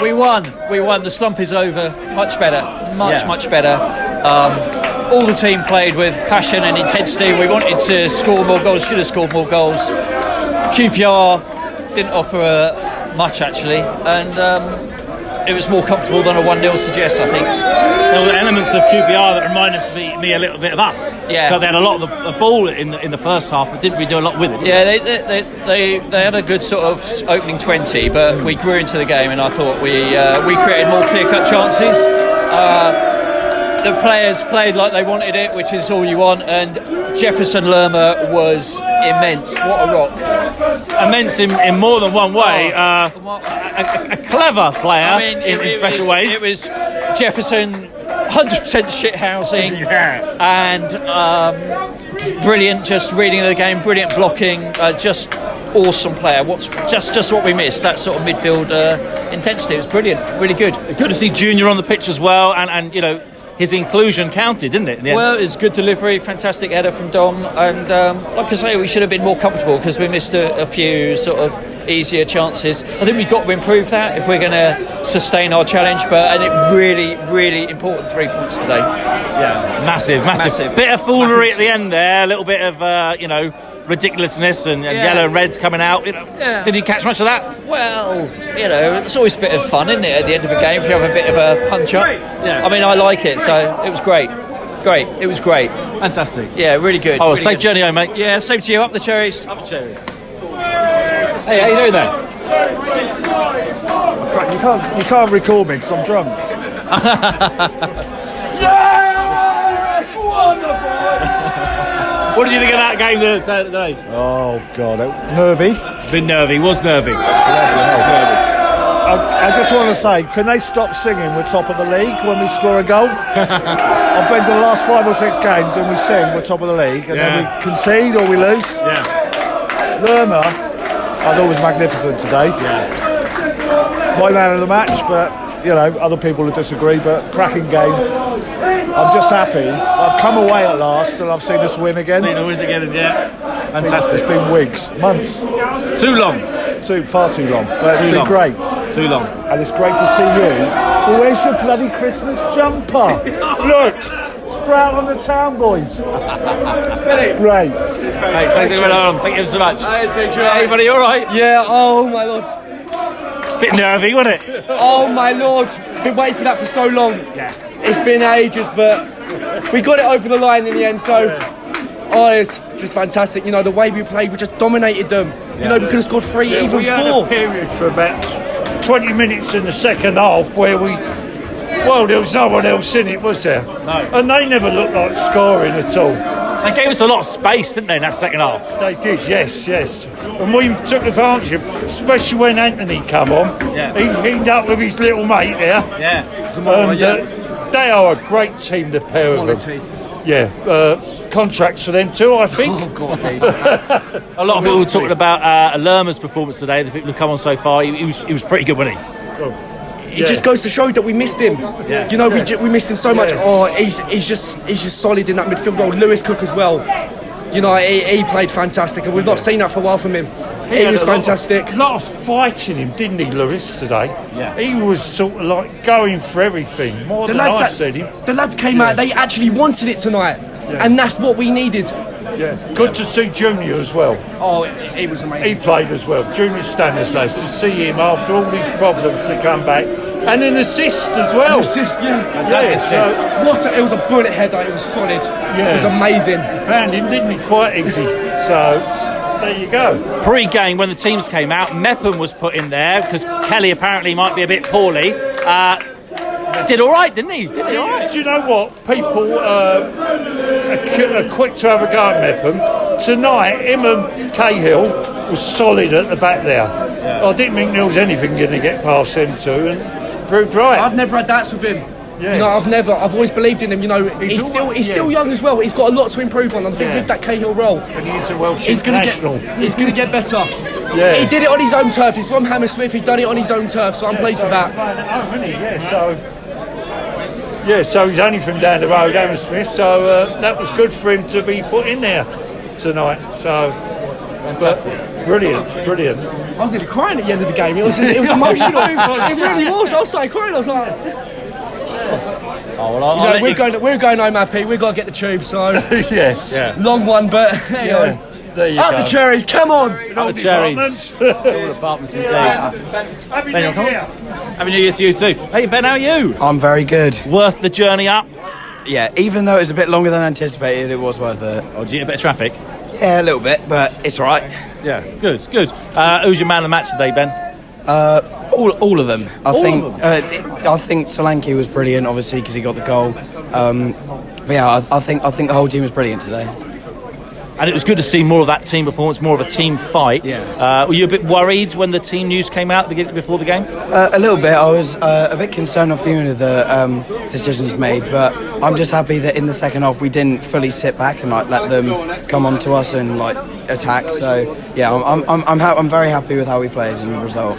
We won. The slump is over. Much better. Much better. All the team played with passion and intensity. We wanted to score more goals. Should have scored more goals. QPR didn't offer much actually, and it was more comfortable than a 1-0 suggests, I think. There were elements of QPR that reminded me a little bit of us. Yeah. So they had a lot of the ball in the first half, but didn't really do a lot with it. Yeah, they had a good sort of opening 20, but we grew into the game, and I thought we created more clear-cut chances. The players played like they wanted it, which is all you want, and Jefferson Lerma was immense. What a rock. Immense in more than one way. A clever player in special ways. It was Jefferson, 100% shithousing, and brilliant, just reading the game, brilliant blocking, just awesome player. What's just what we missed, that sort of midfield intensity. It was brilliant, really good. Good to see Junior on the pitch as well, and you know, his inclusion counted, didn't it? Well, it was good delivery, fantastic header from Dom, and like I say, we should have been more comfortable because we missed a few sort of easier chances. I think we've got to improve that if we're going to sustain our challenge, and it really important 3 points today. Yeah, massive. Bit of foolery at the end there, a little bit of ridiculously and yellow and reds coming out. Did you catch much of that? Well, it's always a bit of fun, isn't it, at the end of a game if you have a bit of a punch up. Yeah. I mean, I like it, so it was great. It was great. Fantastic. Yeah, really good. Oh, really safe good. journey home, mate. Yeah, same to you. Up the cherries. Hey, how you doing there? You can't record me because I'm drunk. What did you think of that game today? Oh God, nervy. A bit nervy. Was nervy. I just want to say, can they stop singing "We're top of the league" when we score a goal? I've been to the last 5 or 6 games and we sing "We're top of the league" and then we concede or we lose. Yeah. Lerma, I thought was magnificent today. Yeah. My man of the match, but other people will disagree. But cracking game. I'm just happy. I've come away at last and I've seen us win again. Yeah. Fantastic. It's been weeks, months. Too long. Far too long. But it's been great. Too long. And it's great to see you. Well, where's your bloody Christmas jumper? Look, sprout on the town, boys. Great. Thanks Thank you so much. Hey, buddy, all right? Yeah, oh my lord. Bit nervy, wasn't it? Oh my lord. Been waiting for that for so long. Yeah. It's been ages, but we got it over the line in the end, so it's just fantastic. The way we played, we just dominated them. We could have scored 3, even 4. We had a period for about 20 minutes in the second half where there was no one else in it, was there? No. And they never looked like scoring at all. They gave us a lot of space, didn't they, in that second half? They did, yes. And we took advantage of, especially when Anthony come on. Yeah. He's teamed up with his little mate there. Yeah. And they are a great team, the pair of them. Yeah, contracts for them too, I think. Oh God, a lot of people were talking about Lerma's performance today. The people who've come on so far, he was pretty good, wasn't he? It just goes to show that we missed him. Yeah. We missed him so much. Yeah. Oh, he's just solid in that midfield role. Lewis Cook as well. He played fantastic, and we've not seen that for a while from him. He was fantastic. A lot of fight in him, didn't he, Lewis, today? Yeah. He was sort of like going for everything, more than I've seen him. The lads came out, they actually wanted it tonight, and that's what we needed. Yeah. Good to see Junior as well. Oh, he was amazing. He played as well. Junior Stanislas, to see him after all these problems to come back. And an assist as well. It was a bullet header, it was solid. Yeah. It was amazing. Found him, didn't he? Quite easy. So, there you go. Pre-game, when the teams came out, Mepham was put in there because Kelly apparently might be a bit poorly. Did all right, didn't he? Did he all right? Do you know what? People are quick to have a go at Mepham. Tonight, him and Cahill was solid at the back there. Yeah. I didn't think there was anything going to get past them two, and proved right. I've never had doubts with him. Yeah. I've always believed in him. He's still young as well. He's got a lot to improve on. I think with that Cahill role, and he's a Welsh international. He's going to get better. Yeah. He did it on his own turf. He's from Hammersmith. He done it on his own turf, so I'm pleased with that. So he's only from down the road, Hammersmith. So that was good for him to be put in there tonight. So Brilliant. I was nearly crying at the end of the game. It was emotional. It really was. I started crying. I was like, we're going home happy. We've got to get the tube. So yeah. Long one, but there you go. There you Up go. the cherries, come on! Up the cherries. All departments indeed. Happy New Year. Happy New Year to you too. Hey Ben, how are you? I'm very good. Worth the journey up? Yeah, even though it was a bit longer than anticipated, it was worth it. Oh, did you get a bit of traffic? Yeah, a little bit, but it's all right. Yeah, good. Who's your man of the match today, Ben? All of them. I All think Solanke was brilliant, obviously, because he got the goal. But yeah, I think the whole team was brilliant today. And it was good to see more of that team performance, more of a team fight. Yeah. Were you a bit worried when the team news came out before the game? A little bit. I was a bit concerned on a few of the decisions made, but I'm just happy that in the second half we didn't fully sit back and let them come on to us and attack. So yeah, I'm very happy with how we played and the result.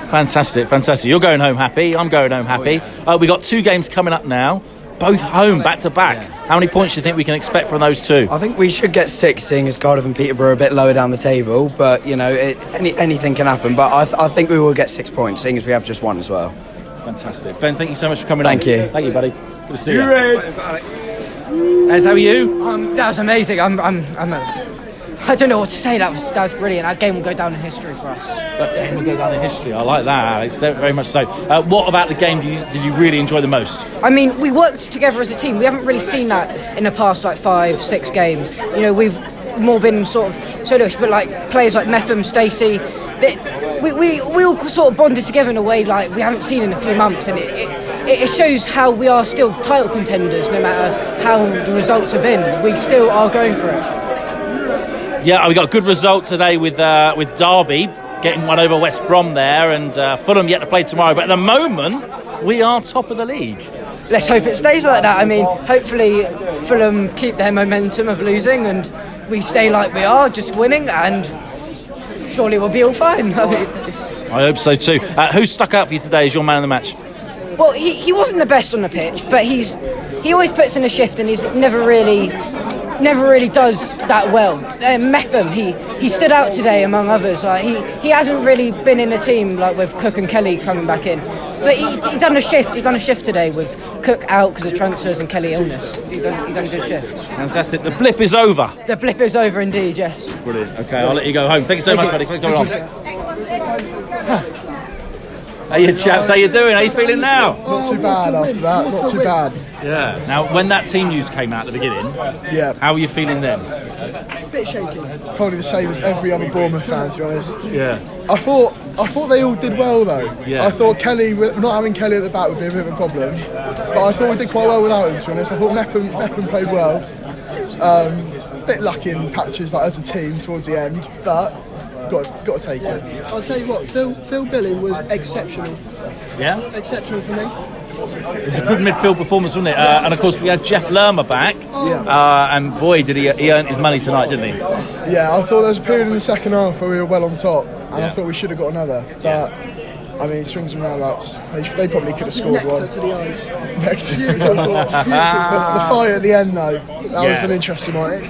Fantastic. You're going home happy. I'm going home happy. We got 2 games coming up now, both home back to back. Yeah. How many points do you think we can expect from those 2? I think we should get 6, seeing as Cardiff and Peterborough are a bit lower down the table. But anything can happen. But I think we will get 6 points, seeing as we have just 1 as well. Fantastic. Ben, thank you so much for coming Thank on. you. Thank you, buddy. Good to see you. Ez, how are you? That was amazing. I don't know what to say. That was brilliant. That game will go down in history for us. That game will go down in history. I like that, Alex. Very much so. What about the game did you really enjoy the most? I mean, we worked together as a team. We haven't really seen that in the past 5-6 games. We've more been sort of soloish, but players like Metham, Stacey, we all sort of bonded together in a way we haven't seen in a few months, and it shows how we are still title contenders. No matter how the results have been, we still are going for it. Yeah, we got a good result today with Derby getting one over West Brom there, and Fulham yet to play tomorrow. But at the moment, we are top of the league. Let's hope it stays like that. I mean, hopefully Fulham keep their momentum of losing and we stay like we are, just winning, and surely we'll be all fine. I hope so too. Who stuck out for you today as your man of the match? Well, he wasn't the best on the pitch, but he always puts in a shift, and he's never really does that well. Metham, he stood out today among others. He hasn't really been in a team with Cook and Kelly coming back in, but he done a shift. He done a shift today with Cook out because of transfers and Kelly illness. He done a good shift. Fantastic. The blip is over. The blip is over indeed. Yes. Brilliant. Okay, I'll let you go home. Thank you so much, buddy. Thanks for coming on. Hey, you chaps, how you doing? How you feeling now? Not too bad after that, not too bad. Yeah. Now, when that team news came out at the beginning, how were you feeling then? A bit shaky. Probably the same as every other Bournemouth fan, to be honest. Yeah. I thought they all did well though. Yeah. I thought Kelly, not having Kelly at the back would be a bit of a problem. But I thought we did quite well without him, to be honest. I thought Metham played well. Bit lucky in patches as a team towards the end, but got to take it. I'll tell you what, Phil Billing was exceptional. Yeah? Exceptional for me. It was a good midfield performance, wasn't it? And of course we had Jeff Lerma back. And boy, did he earn his money tonight, didn't he? Yeah, I thought there was a period in the second half where we were well on top, and I thought we should have got another. But I mean, swings and roundabouts. They probably could have scored one. Nectar to the eyes. Nectar to the eyes. The fight at the end, though, that was an interesting one.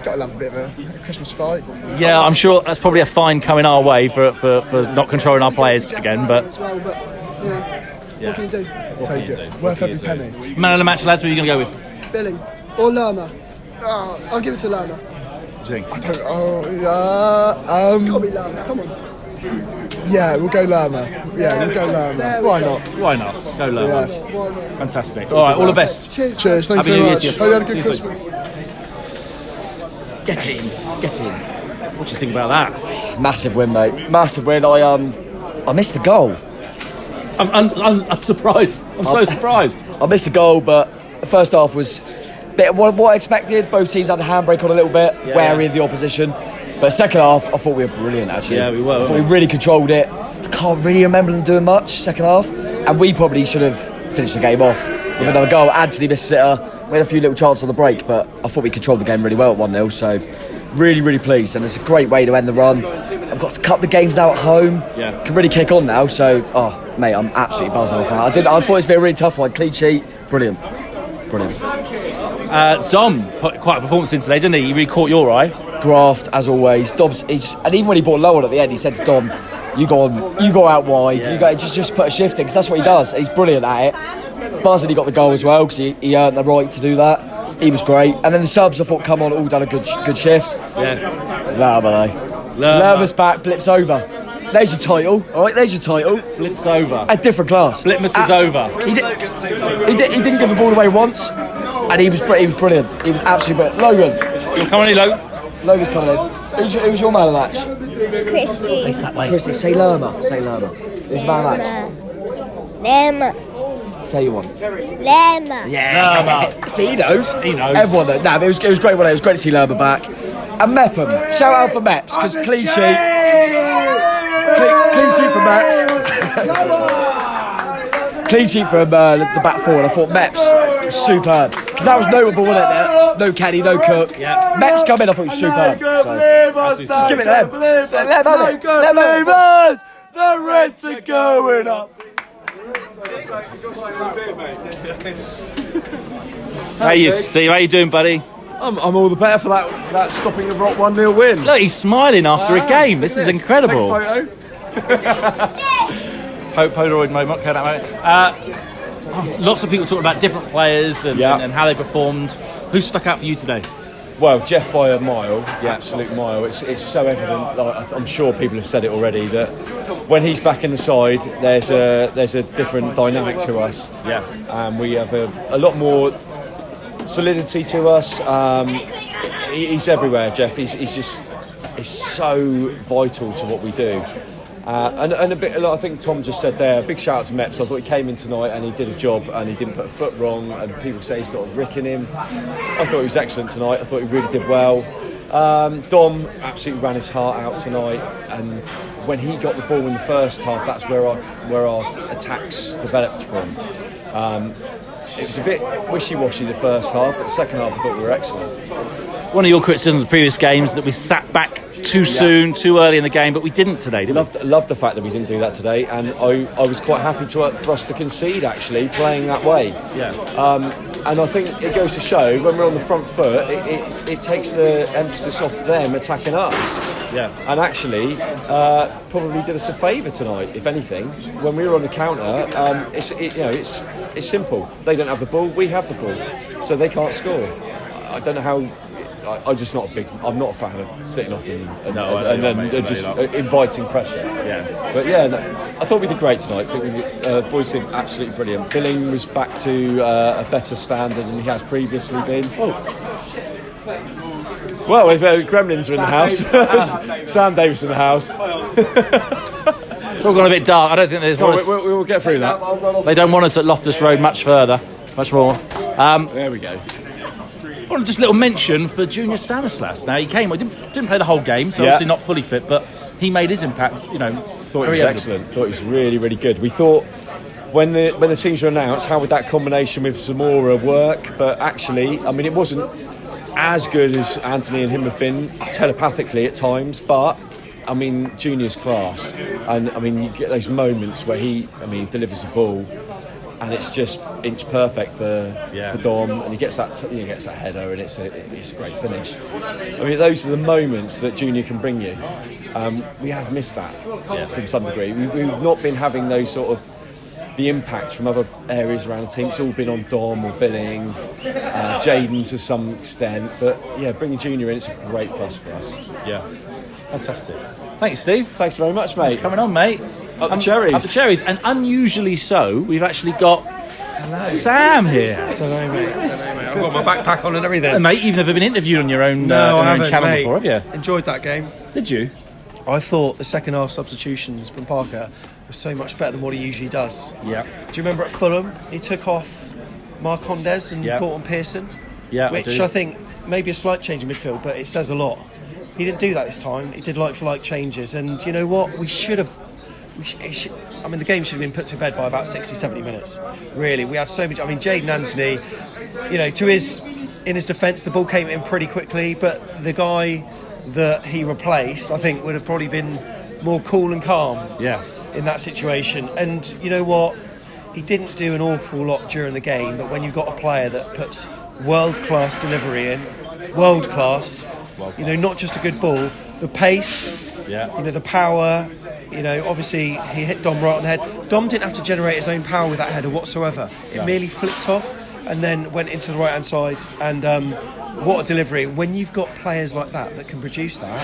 Got to love a bit of a Christmas fight. Yeah, I'm sure that's probably a fine coming our way for not controlling our players again. But what can you do? Take it. Worth every penny. Man of the match, lads. What are you going to go with? Billing or Lerma? I'll give it to Lerma. What do you think? I don't. It's got to be Lerma. Come on. Yeah, we'll go Lerma. Yeah, we'll go Lerma. Why not? Why not? Go Lerma. Yeah. Fantastic. All right, all the best. Cheers. Thank you Happy very New Year much. to you. Hope you had a See good you soon. Christmas. Get in. What do you think about that? Massive win, mate. Massive win. I missed the goal. I'm surprised. I'm so surprised. I missed the goal, but the first half was a bit what I expected. Both teams had the handbrake on a little bit, wary of the opposition. But second half, I thought we were brilliant, actually. Yeah, we were. I thought we really controlled it. I can't really remember them doing much second half. And we probably should have finished the game off with another goal. Anthony missed sitter. We had a few little chances on the break, but I thought we controlled the game really well at 1-0. So really, really pleased. And it's a great way to end the run. I've got a couple of games now at home. Yeah. Can really kick on now. So, mate, I'm absolutely buzzing off that. I thought it was going to be a really tough one. Clean sheet. Brilliant. Dom put quite a performance in today, didn't he? He really caught your eye. Graft as always. Dobbs, and even when he brought low on at the end, he said to Dom, "You go out wide. You go just put a shift in," because that's what he does. He's brilliant at it. Buzzard, he got the goal as well because he earned the right to do that. He was great. And then the subs, I thought, come on, all done a good shift. Yeah. Lerma though. Lerma's back. Blip's over. There's your title. All right, there's your title. Blip's over. A different class. BLIP-MAS is over. He didn't give the ball away once, and he was brilliant. He was absolutely brilliant. Logan. You're coming in, Logan's coming in. Who's your man of the match? Christy. Face that way. Christy, say Lerma. Who's your man of the match? Lerma. Say you one. Lerma. Lerma. See, he knows. He knows. Everyone knows. Nah, but it was great. It was great to see Lerma back. And Mepham. Shout out for Meps, because clean sheet. Clean sheet for Meps. Clean sheet from the back four. And I thought Meps was superb, because that was notable, wasn't it? No Kenny, no Cook. Yeah. Meps come in, I thought he was superb. So, just give it to them. Let them. The Reds are going up. Hey, Steve, how you doing, buddy? I'm all the better for that stopping the Rock 1-0 win. Look, he's smiling after a game. This is incredible. Take a photo. Polaroid mode, not that mode. Lots of people talking about different players and how they performed. Who stuck out for you today? Well, Jeff by a mile, the absolute mile. It's so evident. Like, I'm sure people have said it already, that when he's back in the side, there's a different dynamic to us. Yeah. And we have a lot more solidity to us. He's everywhere, Jeff. He's so vital to what we do. And a bit, I think Tom just said there, a big shout out to Meps. I thought he came in tonight and he did a job and he didn't put a foot wrong, and people say he's got a rick in him. I thought he was excellent tonight. I thought he really did well. Dom absolutely ran his heart out tonight, and when he got the ball in the first half, that's where our attacks developed from. It was a bit wishy-washy the first half, but the second half I thought we were excellent. One of your criticisms of previous games that we sat back too soon, too early in the game, but we didn't today, did we? Loved the fact that we didn't do that today, and I was quite happy for us to concede, actually, playing that way. Yeah. And I think it goes to show, when we're on the front foot, it takes the emphasis off them attacking us. Yeah. And actually, probably did us a favour tonight, if anything. When we were on the counter, it's simple. They don't have the ball, we have the ball, so they can't score. I don't know how. I'm just not I'm not a fan of sitting off and then just inviting pressure. Yeah. But I thought we did great tonight. I think boys did absolutely brilliant. Billing was back to a better standard than he has previously been. Well, if Gremlins are in the house, Sam Davis in the house. It's all gone a bit dark. I don't think there's. We'll get through that. They don't want us at Loftus Road much more. There we go. Well, just a little mention for Junior Stanislas. Now he came. I didn't play the whole game, so obviously not fully fit, but he made his impact. Thought he was excellent. Thought he was really, really good. We thought when the teams were announced, how would that combination with Zamora work? But actually, I mean, it wasn't as good as Anthony and him have been telepathically at times, but. I mean, Junior's class, and I mean, you get those moments where he delivers the ball, and it's just inch perfect for Dom, and he gets that header, and it's a great finish. I mean, those are the moments that Junior can bring you. We have missed that from some degree. We've not been having those sort of the impact from other areas around the team. It's all been on Dom or Billing, Jaden to some extent, but bringing Junior in, it's a great plus for us. Yeah. Fantastic. Thanks, Steve. Thanks very much, mate. Thanks for coming on, mate. Up the cherries. Up the cherries. And unusually so, we've actually got Sam here. I don't know, mate. I've got my backpack on and everything. Mate, you've never been interviewed on your own, channel mate. before, have you? Enjoyed that game. Did you? I thought the second half substitutions from Parker was so much better than what he usually does. Yeah. Do you remember at Fulham, he took off Marcondes and brought on Pearson? Yeah, which I think maybe a slight change in midfield, but it says a lot. He didn't do that this time. He did like-for-like changes, and you know what? We should have. I mean, the game should have been put to bed by about 60, 70 minutes. Really, we had so much. I mean, Jaden Anthony, in his defence, the ball came in pretty quickly, but the guy that he replaced, I think, would have probably been more cool and calm. Yeah. In that situation, and you know what? He didn't do an awful lot during the game, but when you've got a player that puts world-class delivery in, world-class. You know, not just a good ball, the pace, you know, the power. You know, obviously he hit Dom right on the head. Dom didn't have to generate his own power with that header whatsoever. It merely flipped off and then went into the right-hand side. And what a delivery. When you've got players like that can produce that,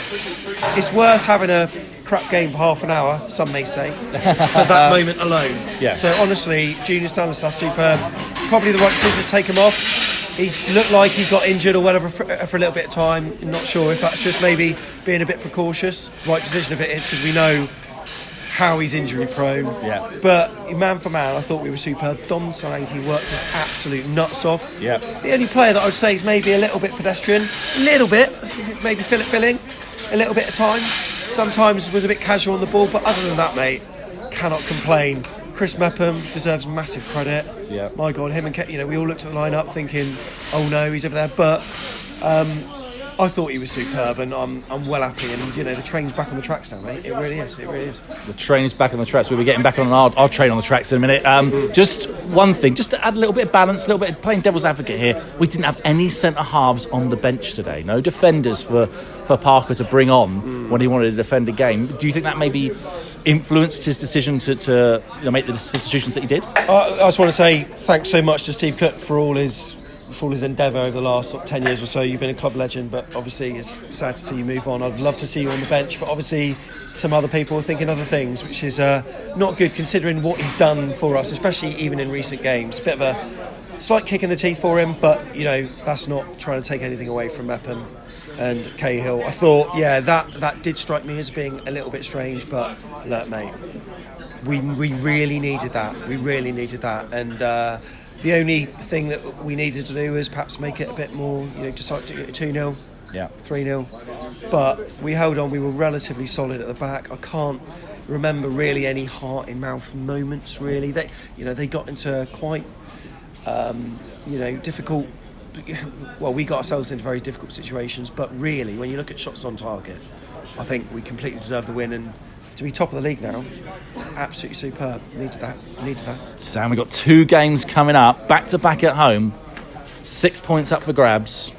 it's worth having a crap game for half an hour, some may say, for that moment alone. So honestly, Junior Stanislas, superb. Probably the right decision to take him off. He looked like he got injured or whatever for a little bit of time. I'm not sure if that's just maybe being a bit precautious. Right decision if it is, because we know how he's injury prone. But man for man, I thought we were superb. Dom Solanke works his absolute nuts off. The only player that I would say is maybe a little bit pedestrian, a little bit, maybe Philip Billing, a little bit at times. Sometimes was a bit casual on the ball, but other than that, mate, cannot complain. Chris Mepham deserves massive credit. My God, him and you know, we all looked at the lineup thinking, oh no, he's over there. But I thought he was superb, and I'm well happy. And you know, the train's back on the tracks now, mate. It really is. It really is. The train is back on the tracks. We'll be getting back on our train on the tracks in a minute. Just one thing, just to add a little bit of balance, a little bit of playing devil's advocate here. We didn't have any centre halves on the bench today. No defenders for Parker to bring on when he wanted to defend a game. Do you think that maybe influenced his decision to make the decisions that he did? I just want to say thanks so much to Steve Cook for all his endeavour over the last 10 years or so. You've been a club legend, but obviously it's sad to see you move on. I'd love to see you on the bench, but obviously some other people are thinking other things, which is not good considering what he's done for us, especially even in recent games. Bit of a slight kick in the teeth for him, but you know, that's not trying to take anything away from Mepham and Cahill. I thought, that did strike me as being a little bit strange, but look, mate, we really needed that. We really needed that, and the only thing that we needed to do was perhaps make it a bit more, you know, decide to get 2-0, 3-0. But we held on. We were relatively solid at the back. I can't remember really any heart in mouth moments. Really, they got into quite difficult. Well, we got ourselves into very difficult situations, but really, when you look at shots on target, I think we completely deserve the win, and to be top of the league now, absolutely superb. Needed that. Sam, we've got 2 games coming up, back to back at home, 6 points up for grabs.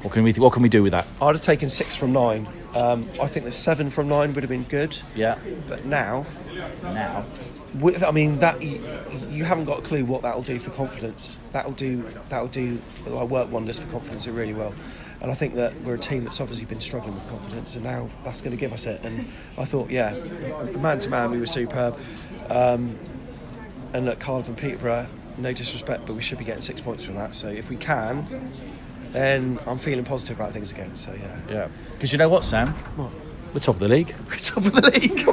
What can we do with that? I'd have taken 6 from 9. I think the 7 from 9 would have been good. But now, I mean, that you haven't got a clue what that'll do for confidence. That'll do work wonders for confidence. It really will. And I think that we're a team that's obviously been struggling with confidence, and now that's going to give us it. And I thought, man to man, we were superb. And look, Cardiff and Peterborough, no disrespect, but we should be getting 6 points from that. So if we can, then I'm feeling positive about things again. So yeah. Because you know what, Sam? What? We're top of the league. We're top of the league.